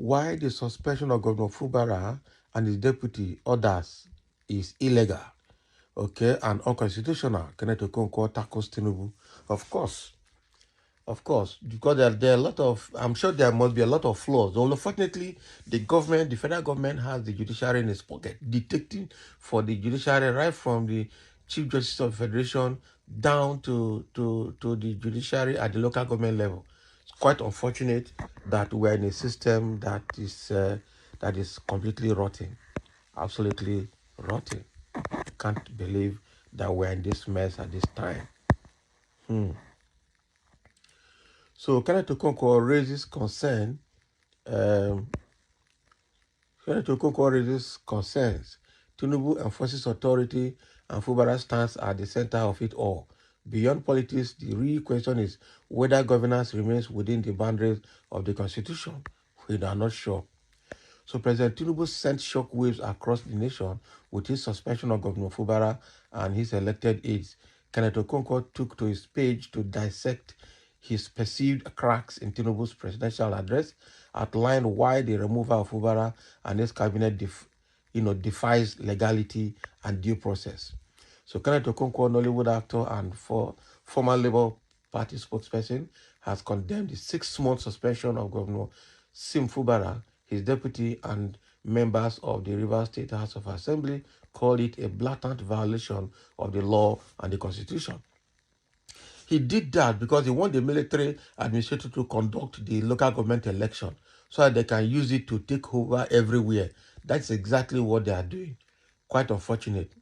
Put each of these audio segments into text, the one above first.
why the suspension of Governor Fubara and his deputy orders is illegal, okay, and unconstitutional. Kenneth Okonkwo tackles Tinubu. Of course, because there are a lot of, I'm sure there must be a lot of flaws. Although, unfortunately, the federal government has the judiciary in its pocket, dictating for the judiciary right from the Chief Justice of the Federation down to the judiciary at the local government level. It's quite unfortunate that we're in a system that is completely rotten, absolutely rotten. Can't believe that we're in this mess at this time. So Kenneth Okonkwo raises concern. Um, Kenneth Okonkwo raises concerns. Tinubu enforces authority and Fubara stands at the center of it all. Beyond politics, the real question is whether governance remains within the boundaries of the Constitution. We are not sure. So President Tinubu sent shockwaves across the nation with his suspension of Governor Fubara and his elected aides. Kenneth Okonkwo took to his page to dissect his perceived cracks in Tinubu's presidential address, outlined why the removal of Fubara and his cabinet defies legality and due process. So Kenneth Okonkwo, Nollywood actor and former Labour Party spokesperson, has condemned the 6-month suspension of Governor Sim Fubara, his deputy, and members of the Rivers State House of Assembly, called it a blatant violation of the law and the Constitution. He did that because he wanted the military administrator to conduct the local government election so that they can use it to take over everywhere. That's exactly what they are doing. Quite unfortunate.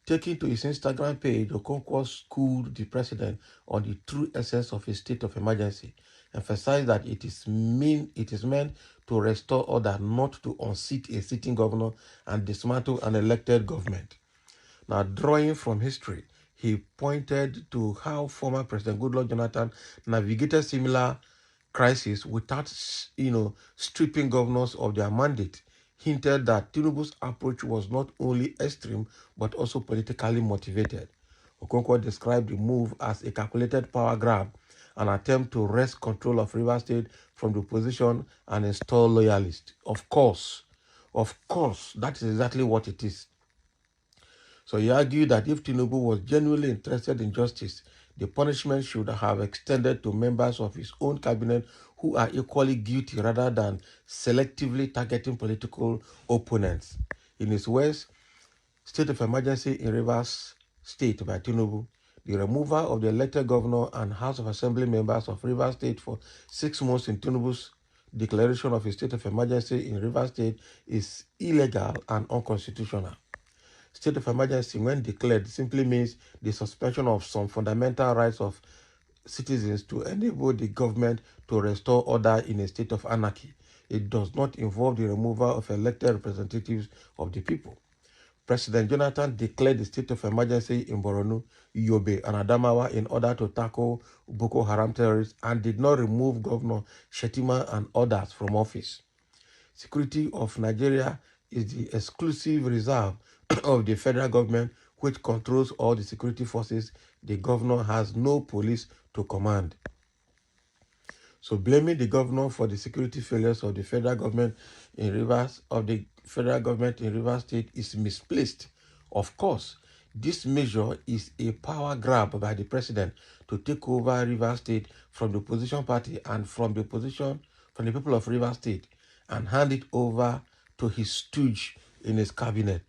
Taking to his Instagram page, Okonkwo schooled the president on the true essence of a state of emergency, emphasized that it is meant to restore order, not to unseat a sitting governor and dismantle an elected government. Now, drawing from history, he pointed to how former President Goodluck Jonathan navigated similar crises without, stripping governors of their mandate. Hinted that Tinubu's approach was not only extreme but also politically motivated. Okonkwo described the move as a calculated power grab, an attempt to wrest control of Rivers State from the opposition and install loyalists. Of course, that is exactly what it is. So he argued that if Tinubu was genuinely interested in justice, the punishment should have extended to members of his own cabinet who are equally guilty rather than selectively targeting political opponents. In his words, state of emergency in Rivers State by Tinubu, the removal of the elected governor and House of Assembly members of Rivers State for 6 months in Tinubu's declaration of a state of emergency in Rivers State is illegal and unconstitutional. State of emergency, when declared, simply means the suspension of some fundamental rights of citizens to enable the government to restore order in a state of anarchy. It does not involve the removal of elected representatives of the people. President Jonathan declared the state of emergency in Borno, Yobe, and Adamawa in order to tackle Boko Haram terrorists and did not remove Governor Shetima and others from office. Security of Nigeria is the exclusive reserve of the federal government, which controls all the security forces. The governor has no police to command. So blaming the governor for the security failures of the federal government in Rivers State is misplaced. Of course, this measure is a power grab by the president to take over Rivers State from the opposition party and from the people of Rivers State and hand it over to his stooge in his cabinet.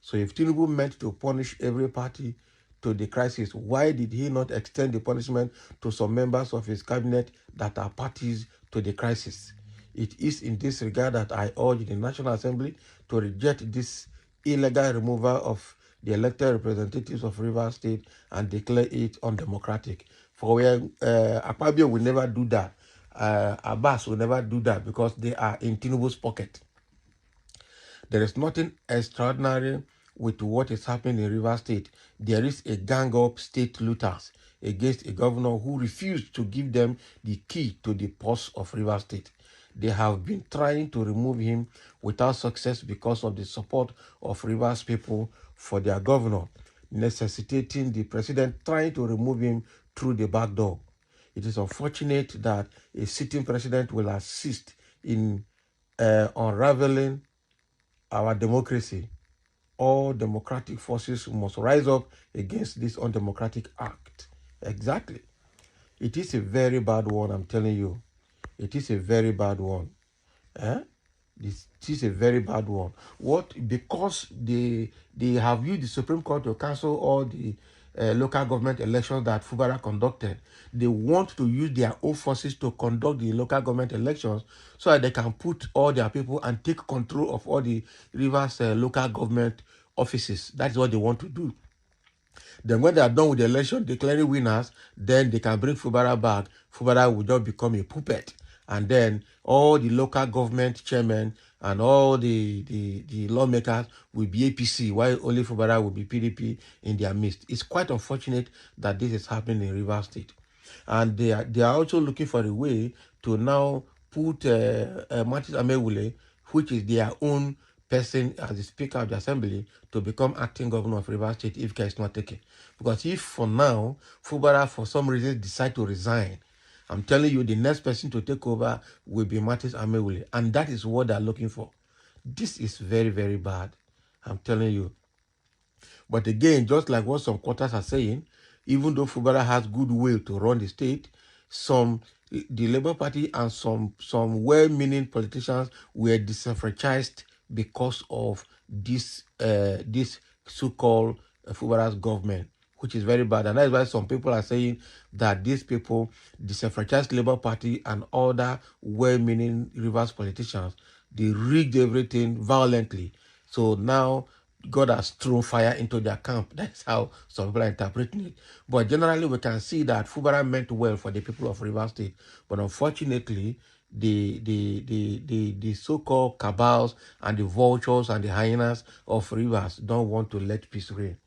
So if Tinubu meant to punish every party to the crisis, why did he not extend the punishment to some members of his cabinet that are parties to the crisis? It is in this regard that I urge the National Assembly to reject this illegal removal of the elected representatives of Rivers State and declare it undemocratic. For where Akpabio will never do that, Abbas will never do that because they are in Tinubu's pocket. There is nothing extraordinary with what is happening in Rivers State. There is a gang of state looters against a governor who refused to give them the key to the purse of Rivers State. They have been trying to remove him without success because of the support of Rivers people for their governor, necessitating the president trying to remove him through the back door. It is unfortunate that a sitting president will assist in unraveling our democracy. All democratic forces must rise up against this undemocratic act. Exactly. It is a very bad one, I'm telling you. It is a very bad one. Eh? This is a very bad one. What? Because they have used the Supreme Court to cancel all the local government elections that Fubara conducted. They want to use their own forces to conduct the local government elections so that they can put all their people and take control of all the Rivers local government offices. That's what they want to do. Then when they are done with the election, declaring winners, then they can bring Fubara back. Fubara will just become a puppet. And then all the local government chairmen and all the lawmakers will be APC, while only Fubara will be PDP in their midst. It's quite unfortunate that this is happening in Rivers State. And they are also looking for a way to now put Martin Amewule, which is their own person as the Speaker of the Assembly, to become acting governor of Rivers State if care is not taken. Because if for now, Fubara for some reason decide to resign, I'm telling you, the next person to take over will be Martin Amewule. And that is what they're looking for. This is very, very bad. I'm telling you. But again, just like what some quarters are saying, even though Fubara has goodwill to run the state, the Labour Party and some well-meaning politicians were disenfranchised because of this so-called Fubara's government, which is very bad. And that is why some people are saying that these people, disenfranchised Labour Party and other well-meaning Rivers politicians, they rigged everything violently. So now God has thrown fire into their camp. That's how some people are interpreting it. But generally, we can see that Fubara meant well for the people of Rivers State. But unfortunately, the so-called cabals and the vultures and the hyenas of Rivers don't want to let peace reign.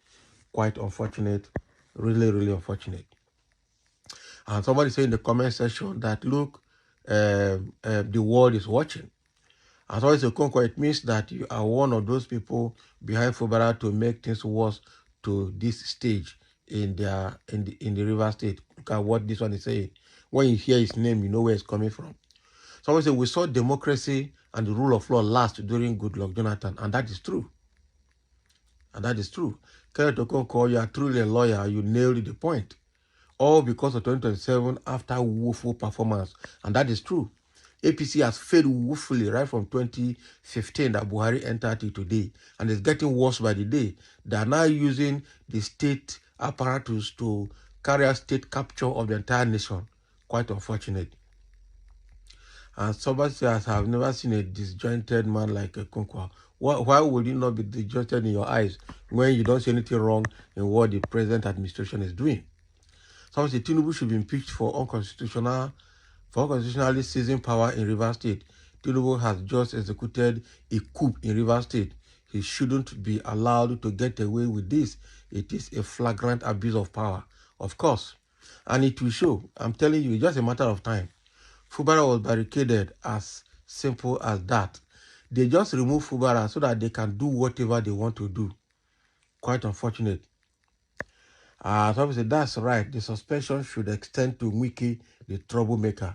Quite unfortunate. Really, really unfortunate. And somebody said in the comment section that, look, the world is watching. As always, Okonkwo, it means that you are one of those people behind Fubara to make things worse to this stage in the River State. Look at what this one is saying. When you hear his name, you know where it's coming from. Someone said, we saw democracy and the rule of law last during Goodluck Jonathan, and that is true. And that is true. Kenneth Okonkwo, you are truly a lawyer. You nailed the point. All because of 2027 after woeful performance. And that is true. APC has failed woefully right from 2015 that Buhari entered it today. And it's getting worse by the day. They are now using the state apparatus to carry out state capture of the entire nation. Quite unfortunate. And somebody says, I have never seen a disjointed man like Okonkwo. Why would it not be disjointed in your eyes when you don't see anything wrong in what the present administration is doing? Some say Tinubu should be impeached for unconstitutionally seizing power in Rivers State. Tinubu has just executed a coup in Rivers State. He shouldn't be allowed to get away with this. It is a flagrant abuse of power, of course. And it will show. I'm telling you, it's just a matter of time. Fubara was barricaded, as simple as that. They just remove Fubara so that they can do whatever they want to do. Quite unfortunate. So obviously, that's right. The suspension should extend to Wiki, the troublemaker.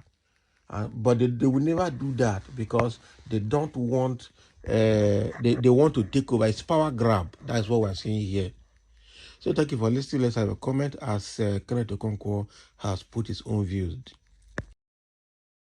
But they will never do that because they don't want, they want to take over. It's power grab. That's what we're seeing here. So thank you for listening. Let's have a comment as Kenneth Okonkwo has put his own views.